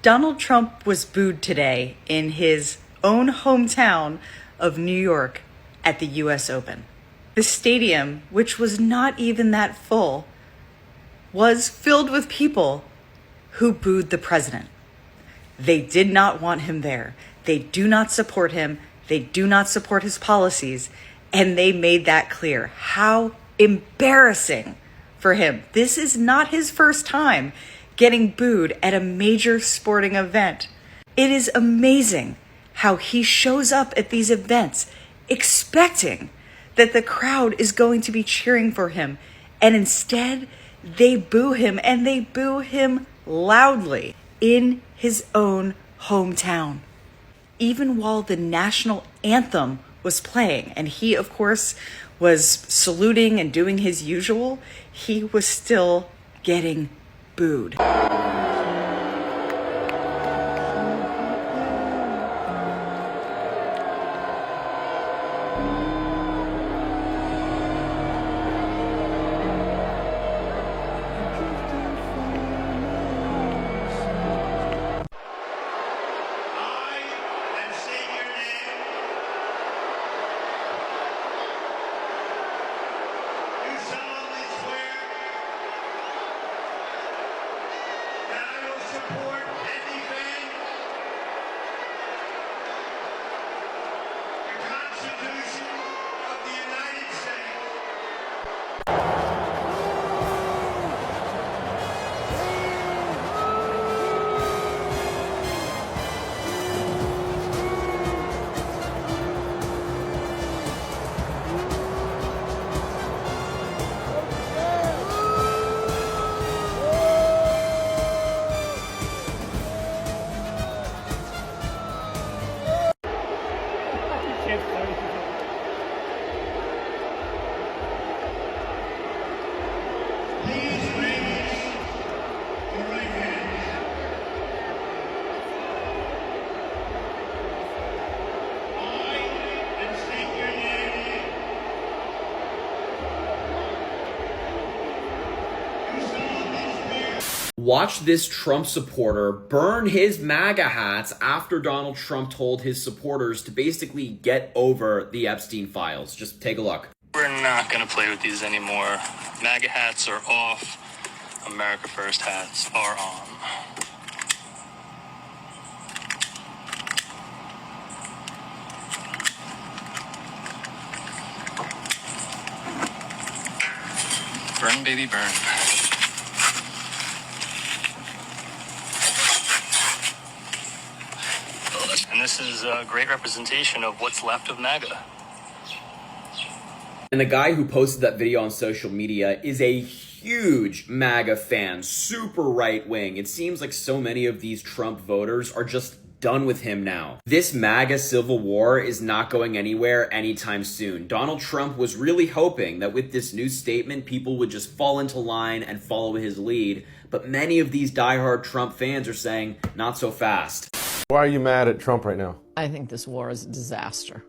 Donald Trump was booed today in his own hometown of New York at the US Open. The stadium, which was not even that full, was filled with people who booed the president. They did not want him there. They do not support him. They do not support his policies. And they made that clear. How embarrassing for him. This is not his first time getting booed at a major sporting event. It is amazing how he shows up at these events expecting that the crowd is going to be cheering for him. And instead, they boo him, and they boo him loudly in his own hometown. Even while the national anthem was playing, and he, of course, was saluting and doing his usual, he was still getting booed. Watch this Trump supporter burn his MAGA hats after Donald Trump told his supporters to basically get over the Epstein files. Just take a look. We're not going to play with these anymore. MAGA hats are off. America First hats are on. Burn, baby, burn. And this is a great representation of what's left of MAGA. And the guy who posted that video on social media is a huge MAGA fan, super right-wing. It seems like so many of these Trump voters are just done with him now. This MAGA civil war is not going anywhere anytime soon. Donald Trump was really hoping that with this new statement, people would just fall into line and follow his lead. But many of these diehard Trump fans are saying, not so fast. Why are you mad at Trump right now? I think this war is a disaster.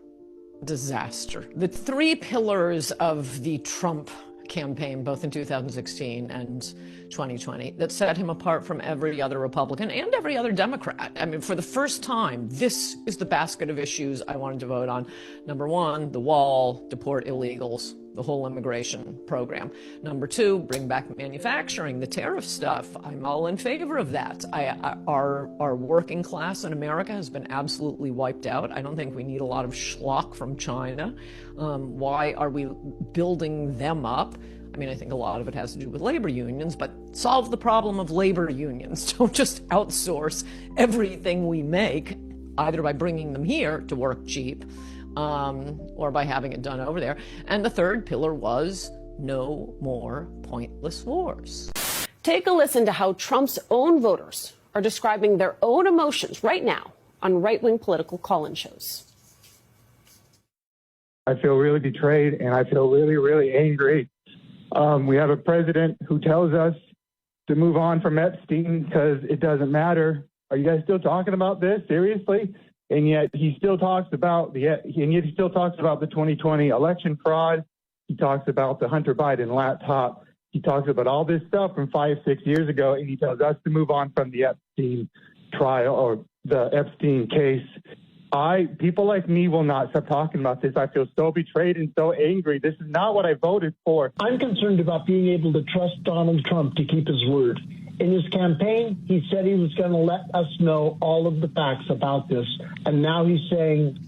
Disaster. The three pillars of the Trump campaign, both in 2016 and 2020, that set him apart from every other Republican and every other Democrat. I mean, for the first time, this is the basket of issues I wanted to vote on. Number one, the wall, deport illegals, the whole immigration program. Number two, bring back manufacturing, the tariff stuff. I'm all in favor of that. Our working class in America has been absolutely wiped out. I don't think we need a lot of schlock from China. Why are we building them up? I mean, I think a lot of it has to do with labor unions, but solve the problem of labor unions. Don't just outsource everything we make, either by bringing them here to work cheap, or by having it done over there. And the third pillar was no more pointless wars. Take a listen to how Trump's own voters are describing their own emotions right now on right-wing political call-in shows. I feel really betrayed, and I feel really, really angry. We have a president who tells us to move on from Epstein because it doesn't matter. Are you guys still talking about this? Seriously? And yet he still talks about the 2020 election fraud. He talks about the Hunter Biden laptop. He talks about all this stuff from 5-6 years ago, and he tells us to move on from the Epstein trial or the Epstein case. People like me will not stop talking about this. I feel so betrayed and so angry. This is not what I voted for. I'm concerned about being able to trust Donald Trump to keep his word. In his campaign, he said he was going to let us know all of the facts about this. And now he's saying,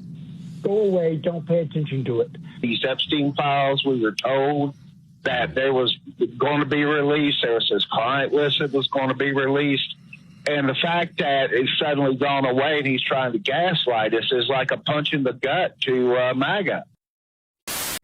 go away, don't pay attention to it. These Epstein files, we were told that there was going to be released. There was this client list that was going to be released. And the fact that it's suddenly gone away and he's trying to gaslight us is like a punch in the gut to MAGA.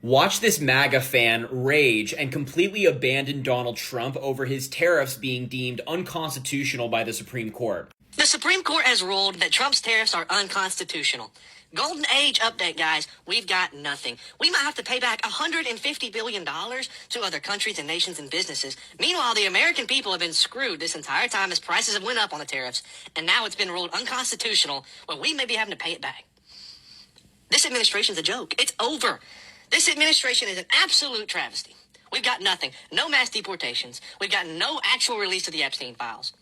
Watch this MAGA fan rage and completely abandon Donald Trump over his tariffs being deemed unconstitutional by the Supreme Court. The Supreme Court has ruled that Trump's tariffs are unconstitutional. Golden Age update, guys. We've got nothing. We might have to pay back $150 billion to other countries and nations and businesses. Meanwhile, the American people have been screwed this entire time as prices have went up on the tariffs, and now it's been ruled unconstitutional when we may be having to pay it back. This administration's a joke. It's over. This administration is an absolute travesty. We've got nothing. No mass deportations. We've got no actual release of the Epstein files.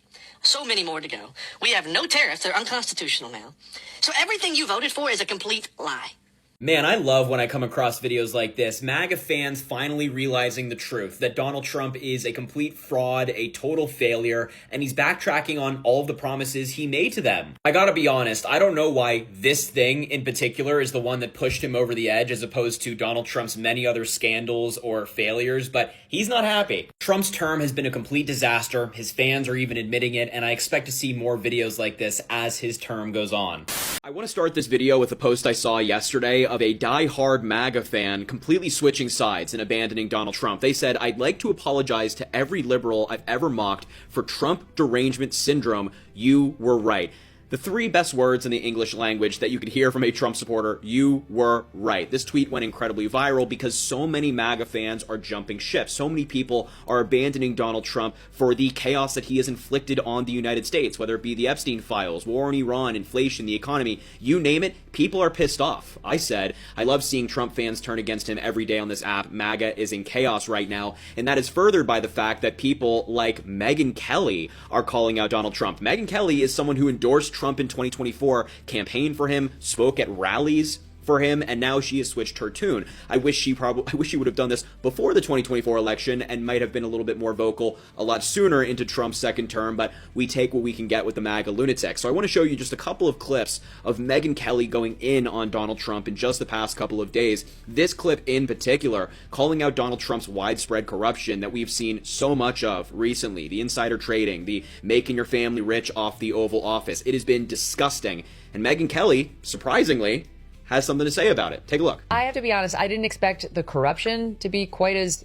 So many more to go. We have no tariffs. They're unconstitutional now. So everything you voted for is a complete lie. Man, I love when I come across videos like this. MAGA fans finally realizing the truth, that Donald Trump is a complete fraud, a total failure, and he's backtracking on all of the promises he made to them. I gotta be honest, I don't know why this thing in particular is the one that pushed him over the edge as opposed to Donald Trump's many other scandals or failures, but he's not happy. Trump's term has been a complete disaster. His fans are even admitting it, and I expect to see more videos like this as his term goes on. I want to start this video with a post I saw yesterday of a die-hard MAGA fan completely switching sides and abandoning Donald Trump. They said, "I'd like to apologize to every liberal I've ever mocked for Trump derangement syndrome. You were right." The three best words in the English language that you could hear from a Trump supporter: you were right. This tweet went incredibly viral because so many MAGA fans are jumping ship. So many people are abandoning Donald Trump for the chaos that he has inflicted on the United States, whether it be the Epstein files, war in Iran, inflation, the economy, you name it, people are pissed off. I said, I love seeing Trump fans turn against him every day on this app. MAGA is in chaos right now, and that is furthered by the fact that people like Megyn Kelly are calling out Donald Trump. Megyn Kelly is someone who endorsed Trump in 2024, campaigned for him, spoke at rallies for him, and now she has switched her tune. I wish she would have done this before the 2024 election and might have been a little bit more vocal a lot sooner into Trump's second term, but we take what we can get with the MAGA lunatics. So I want to show you just a couple of clips of Megyn Kelly going in on Donald Trump in just the past couple of days. This clip in particular, calling out Donald Trump's widespread corruption that we've seen so much of recently, the insider trading, the making your family rich off the Oval Office. It has been disgusting. And Megyn Kelly, surprisingly, has something to say about it. Take a look. I have to be honest, I didn't expect the corruption to be quite as,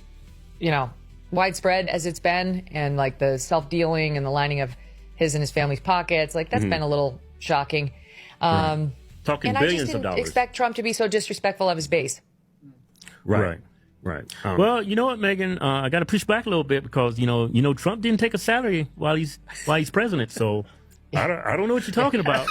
widespread as it's been, and like the self-dealing and the lining of his and his family's pockets. Like that's been a little shocking. Talking and billions I just of dollars. didn't expect Trump to be so disrespectful of his base. Right. Well, you know what, Megan? I got to push back a little bit because Trump didn't take a salary while he's president. So I don't know what you're talking about.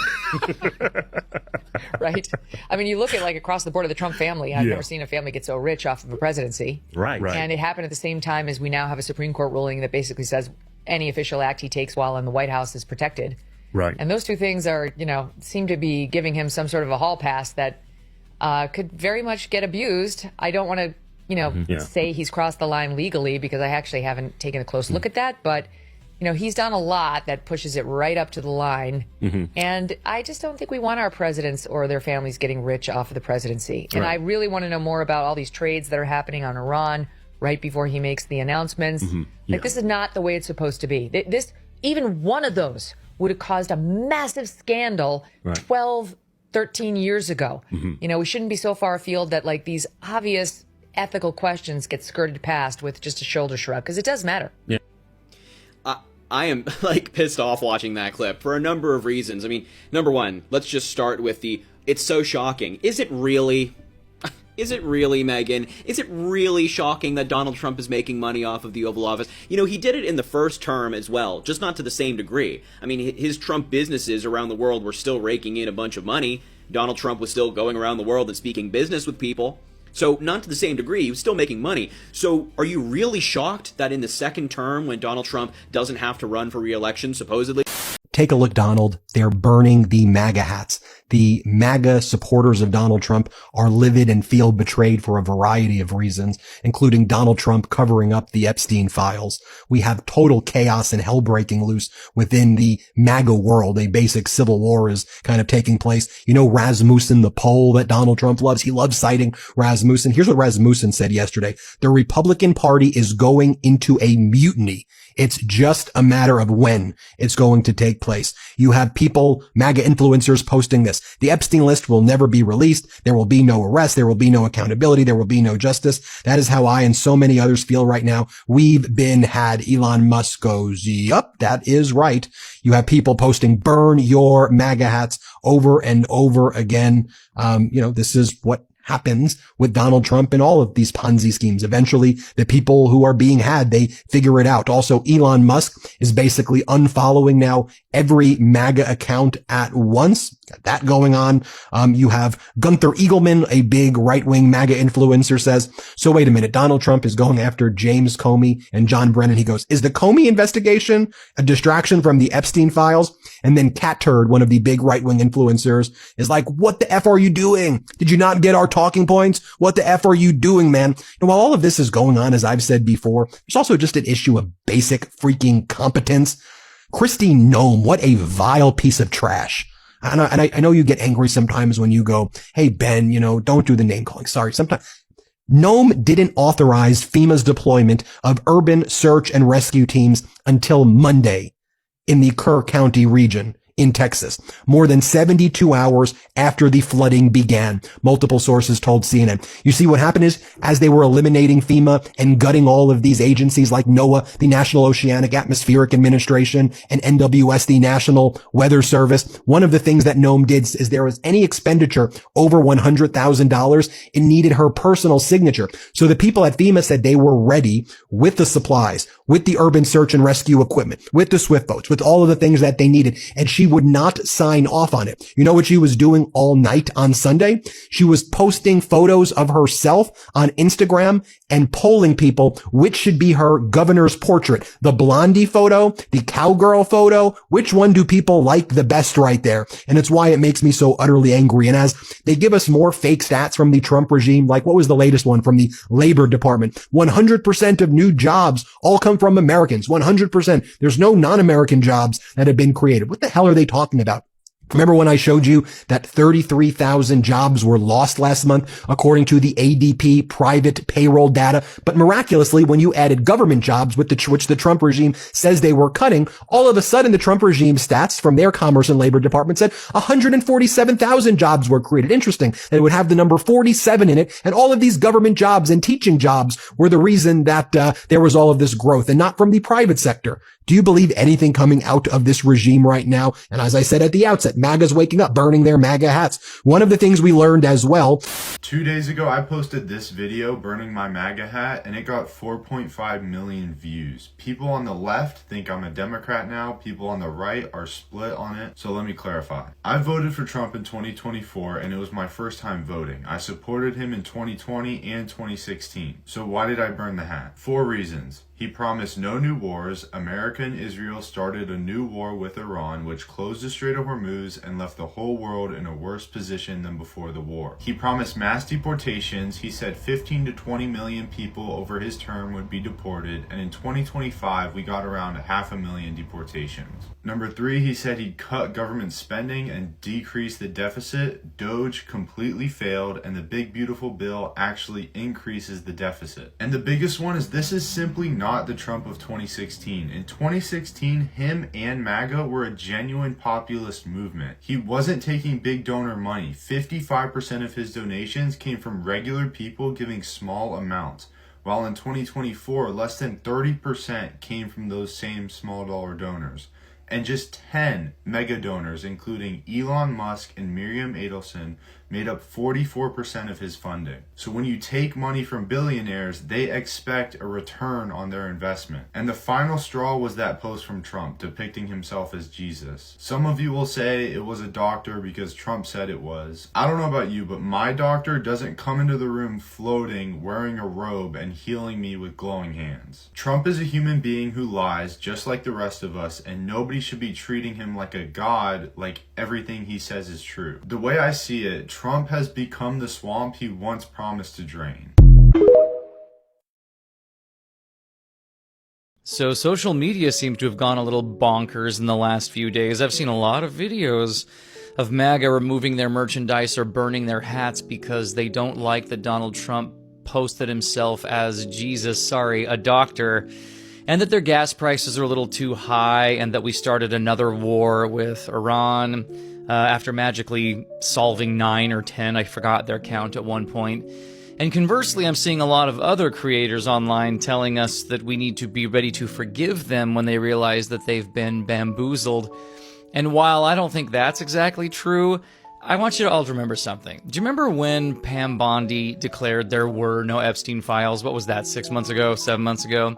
Right. I mean, you look at like across the board of the Trump family. I've never seen a family get so rich off of a presidency. Right. And it happened at the same time as we now have a Supreme Court ruling that basically says any official act he takes while in the White House is protected. Right. And those two things are, seem to be giving him some sort of a hall pass that could very much get abused. I don't want to, say he's crossed the line legally because I actually haven't taken a close look at that. But, he's done a lot that pushes it right up to the line. And I just don't think we want our presidents or their families getting rich off of the presidency. And I really want to know more about all these trades that are happening on Iran right before he makes the announcements. Like, this is not the way it's supposed to be. Even one of those would have caused a massive scandal 12, 13 years ago. We shouldn't be so far afield that like these obvious ethical questions get skirted past with just a shoulder shrug, because it does matter. Yeah. I am like pissed off watching that clip for a number of reasons. I mean, number one, let's just start with it's so shocking. Is it really, Megan? Is it really shocking that Donald Trump is making money off of the Oval Office? He did it in the first term as well, just not to the same degree. I mean, his Trump businesses around the world were still raking in a bunch of money. Donald Trump was still going around the world and speaking business with people. So not to the same degree, he was still making money. So are you really shocked that in the second term, when Donald Trump doesn't have to run for re-election, supposedly? take a look, Donald. They're burning the MAGA hats. The MAGA supporters of Donald Trump are livid and feel betrayed for a variety of reasons, including Donald Trump covering up the Epstein files. We have total chaos and hell breaking loose within the MAGA world. A basic civil war is kind of taking place. You know, Rasmussen, the Pole that Donald Trump loves, he loves citing Rasmussen. Here's what Rasmussen said yesterday. The Republican Party is going into a mutiny. It's just a matter of when it's going to take place. You have people, MAGA influencers, posting this. The Epstein list will never be released. There will be no arrest. There will be no accountability. There will be no justice. That is how I and so many others feel right now. We've been had. Elon Musk goes, yup, that is right. You have people posting, burn your MAGA hats over and over again. This is what happens with Donald Trump and all of these Ponzi schemes. Eventually, the people who are being had, they figure it out. Also, Elon Musk is basically unfollowing now every MAGA account at once. Got that going on. You have Gunther Eagleman, a big right-wing MAGA influencer, says, so wait a minute, Donald Trump is going after James Comey and John Brennan. He goes, is the Comey investigation a distraction from the Epstein files? And then Cat Turd, one of the big right-wing influencers, is like, what the F are you doing? Did you not get our talking points? What the F are you doing, man? And while all of this is going on, as I've said before, there's also just an issue of basic freaking competence. Kristi Noem, what a vile piece of trash. And I know you get angry sometimes when you go, hey, Ben, don't do the name calling. Sorry. Sometimes Noem didn't authorize FEMA's deployment of urban search and rescue teams until Monday in the Kerr County region in Texas, more than 72 hours after the flooding began, multiple sources told CNN. You see, what happened is, as they were eliminating FEMA and gutting all of these agencies like NOAA, the National Oceanic Atmospheric Administration, and NWS, the National Weather Service, one of the things that Noem did is there was any expenditure over $100,000, it needed her personal signature. So the people at FEMA said they were ready with the supplies, with the urban search and rescue equipment, with the swift boats, with all of the things that they needed, and she would not sign off on it. You know what she was doing all night on Sunday? She was posting photos of herself on Instagram and polling people which should be her governor's portrait. The Blondie photo, the cowgirl photo, which one do people like the best right there? And it's why it makes me so utterly angry. And as they give us more fake stats from the Trump regime, like what was the latest one from the Labor Department? 100% of new jobs all come from Americans. 100%. There's no non-American jobs that have been created. What the hell are they talking about? Remember when I showed you that 33,000 jobs were lost last month, according to the ADP private payroll data? But miraculously, when you added government jobs, which the Trump regime says they were cutting, all of a sudden the Trump regime stats from their Commerce and Labor Department said 147,000 jobs were created. Interesting that it would have the number 47 in it, and all of these government jobs and teaching jobs were the reason that there was all of this growth, and not from the private sector. Do you believe anything coming out of this regime right now? And as I said at the outset, MAGA's waking up, burning their MAGA hats. One of the things we learned as well. 2 days ago, I posted this video, burning my MAGA hat, and it got 4.5 million views. People on the left think I'm a Democrat now. People on the right are split on it. So let me clarify. I voted for Trump in 2024, and it was my first time voting. I supported him in 2020 and 2016. So why did I burn the hat? 4 reasons. He promised no new wars. America and Israel started a new war with Iran, which closed the Strait of Hormuz and left the whole world in a worse position than before the war. He promised mass deportations. He said 15 to 20 million people over his term would be deported, and in 2025 we got around 500,000 deportations. Number 3, he said he'd cut government spending and decrease the deficit. Doge completely failed, and the big beautiful bill actually increases the deficit. And the biggest one is, this is simply not the Trump of 2016. In 2016, him and MAGA were a genuine populist movement. He wasn't taking big donor money. 55% of his donations came from regular people giving small amounts, while in 2024, less than 30% came from those same small dollar donors. And just 10 mega donors, including Elon Musk and Miriam Adelson, made up 44% of his funding. So when you take money from billionaires, they expect a return on their investment. And the final straw was that post from Trump depicting himself as Jesus. Some of you will say it was a doctor because Trump said it was. I don't know about you, but my doctor doesn't come into the room floating, wearing a robe, and healing me with glowing hands. Trump is a human being who lies just like the rest of us, and nobody should be treating him like a god, like everything he says is true. The way I see it, Trump has become the swamp he once promised to drain. So social media seems to have gone a little bonkers in the last few days. I've seen a lot of videos of MAGA removing their merchandise or burning their hats because they don't like that Donald Trump posted himself as Jesus, sorry, a doctor, and that their gas prices are a little too high, and that we started another war with Iran after magically solving 9 or 10, I forgot their count at one point. And conversely, I'm seeing a lot of other creators online telling us that we need to be ready to forgive them when they realize that they've been bamboozled. And while I don't think that's exactly true, I want you to all to remember something. Do you remember when Pam Bondi declared there were no Epstein files? What was that, 6 months ago, 7 months ago?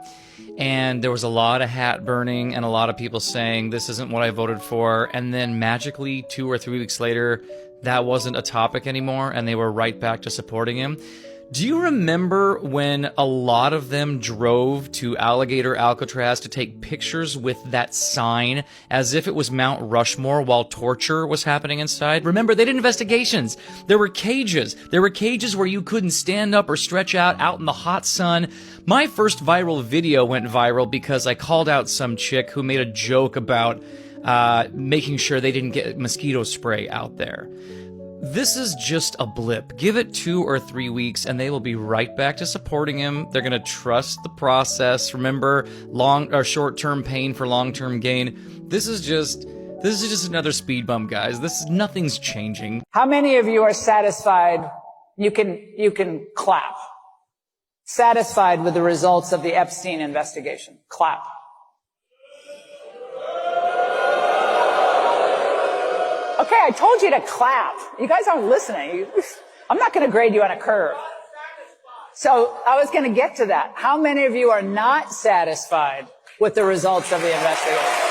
And there was a lot of hat burning and a lot of people saying, this isn't what I voted for. And then magically, 2 or 3 weeks later, that wasn't a topic anymore, and they were right back to supporting him. Do you remember when a lot of them drove to Alligator Alcatraz to take pictures with that sign as if it was Mount Rushmore while torture was happening inside? Remember, they did investigations. There were cages. There were cages where you couldn't stand up or stretch out in the hot sun. My first viral video went viral because I called out some chick who made a joke about making sure they didn't get mosquito spray out there. This is just a blip. Give it 2 or 3 weeks and they will be right back to supporting him. They're going to trust the process. Remember, short-term pain for long-term gain. This is just another speed bump, guys. Nothing's changing. How many of you are satisfied? You can clap. Satisfied with the results of the Epstein investigation? Clap. Okay, I told you to clap. You guys aren't listening. I'm not going to grade you on a curve. So I was going to get to that. How many of you are not satisfied with the results of the investigation?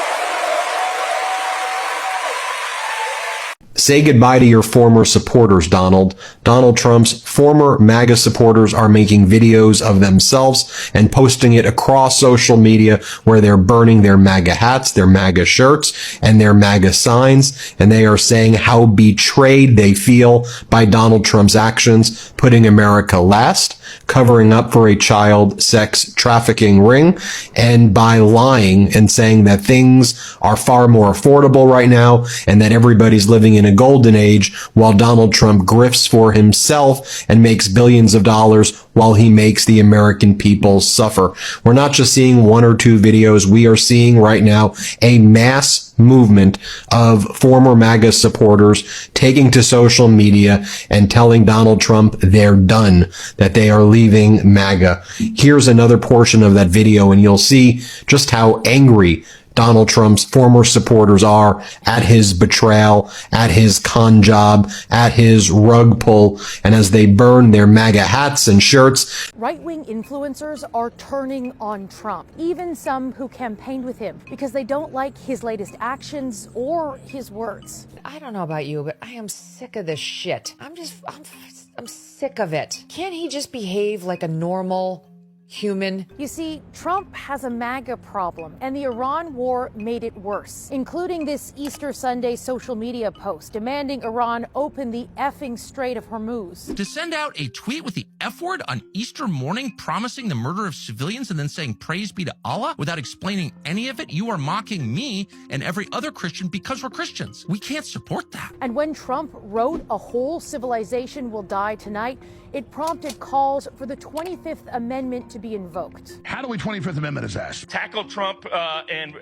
Say goodbye to your former supporters, Donald. Donald Trump's former MAGA supporters are making videos of themselves and posting it across social media where they're burning their MAGA hats, their MAGA shirts, and their MAGA signs. And they are saying how betrayed they feel by Donald Trump's actions, putting America last, covering up for a child sex trafficking ring, and by lying and saying that things are far more affordable right now and that everybody's living in a golden age while Donald Trump grifts for himself and makes billions of dollars while he makes the American people suffer. We're not just seeing 1 or 2 videos. We are seeing right now a mass movement of former MAGA supporters taking to social media and telling Donald Trump they're done, that they are leaving MAGA. Here's another portion of that video and you'll see just how angry Donald Trump's former supporters are at his betrayal, at his con job, at his rug pull, and as they burn their MAGA hats and shirts. Right-wing influencers are turning on Trump, even some who campaigned with him, because they don't like his latest actions or his words. I don't know about you, but I am sick of this shit. I'm sick of it. Can't he just behave like a normal human? You see, Trump has a MAGA problem, and the Iran war made it worse, including this Easter Sunday social media post demanding Iran open the effing Strait of Hormuz. To send out a tweet with the F word on Easter morning promising the murder of civilians and then saying praise be to Allah without explaining any of it, you are mocking me and every other Christian because we're Christians. We can't support that. And when Trump wrote "A whole civilization will die tonight," it prompted calls for the 25th Amendment to be invoked. How do we 25th Amendment his ass? Tackle Trump and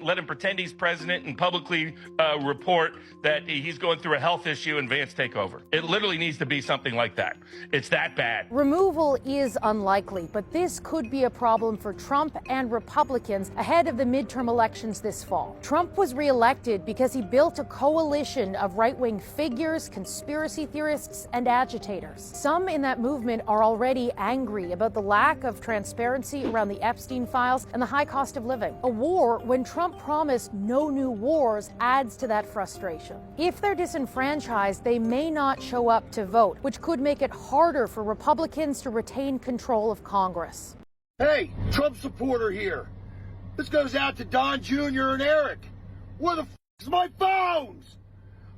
let him pretend he's president and publicly report that he's going through a health issue and Vance take over. It literally needs to be something like that. It's that bad. bad. Removal is unlikely, but this could be a problem for Trump and Republicans ahead of the midterm elections this fall. Trump was reelected because he built a coalition of right-wing figures, conspiracy theorists, and agitators. Some in that movement are already angry about the lack of transparency around the Epstein files and the high cost of living. A war, when Trump promised no new wars, adds to that frustration. If they're disenfranchised, they may not show up to vote, which could make it harder for Republicans to retain control of Congress. Hey, Trump supporter here. This goes out to Don Jr. and Eric. Where the is my phones?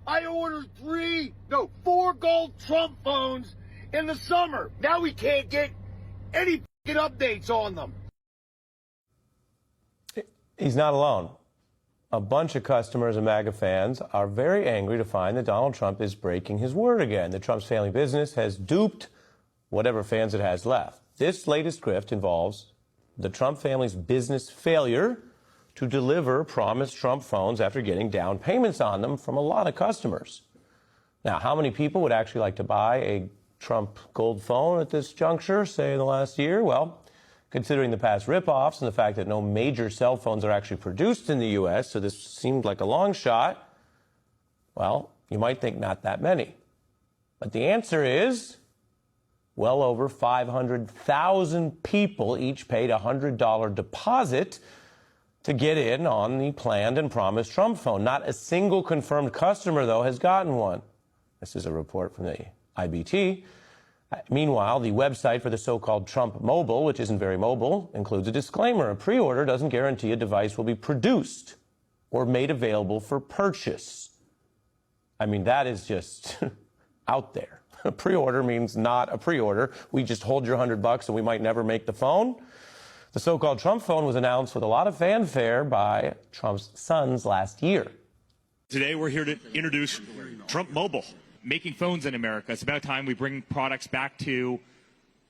I ordered 4 gold Trump phones in the summer. Now we can't get any updates on them. He's not alone. A bunch of customers and MAGA fans are very angry to find that Donald Trump is breaking his word again, that Trump's family business has duped whatever fans it has left. This latest grift involves the Trump family's business failure to deliver promised Trump phones after getting down payments on them from a lot of customers. Now, how many people would actually like to buy a Trump gold phone at this juncture, say in the last year? Well, considering the past ripoffs and the fact that no major cell phones are actually produced in the U.S., so this seemed like a long shot, well, you might think not that many. But the answer is well over 500,000 people each paid a $100 deposit to get in on the planned and promised Trump phone. Not a single confirmed customer, though, has gotten one. This is a report from the IBT. Meanwhile, the website for the so-called Trump Mobile, which isn't very mobile, includes a disclaimer. A pre-order doesn't guarantee a device will be produced or made available for purchase. I mean, that is just out there. A pre-order means not a pre-order. We just hold your $100 and we might never make the phone. The so-called Trump phone was announced with a lot of fanfare by Trump's sons last year. Today, we're here to introduce Trump Mobile, making phones in America. It's about time we bring products back to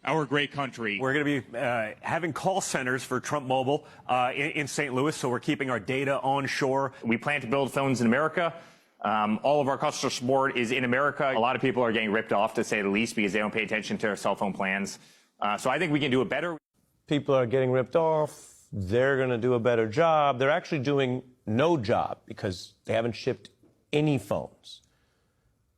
our great country. We're going to be having call centers for Trump Mobile in St. Louis, so we're keeping our data onshore. We plan to build phones in America. All of our customer support is in America. A lot of people are getting ripped off, to say the least, because they don't pay attention to our cell phone plans. So I think we can do it better. People are getting ripped off. They're going to do a better job. They're actually doing no job because they haven't shipped any phones.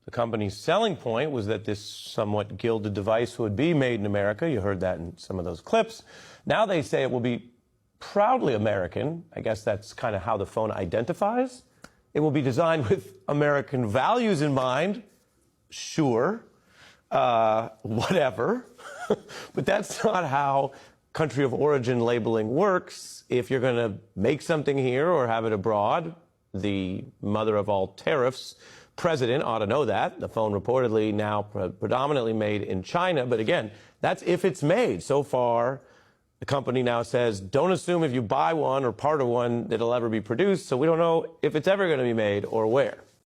The company's selling point was that this somewhat gilded device would be made in America. You heard that in some of those clips. Now they say it will be proudly American. I guess that's kind of how the phone identifies. It will be designed with American values in mind. Sure. Whatever. But that's not how country of origin labeling works. If you're going to make something here or have it abroad, the mother of all tariffs president ought to know that. The phone reportedly now predominantly made in China. But again, that's if it's made. So far, the company now says, don't assume if you buy one or part of one that it'll ever be produced. So we don't know if it's ever going to be made or where.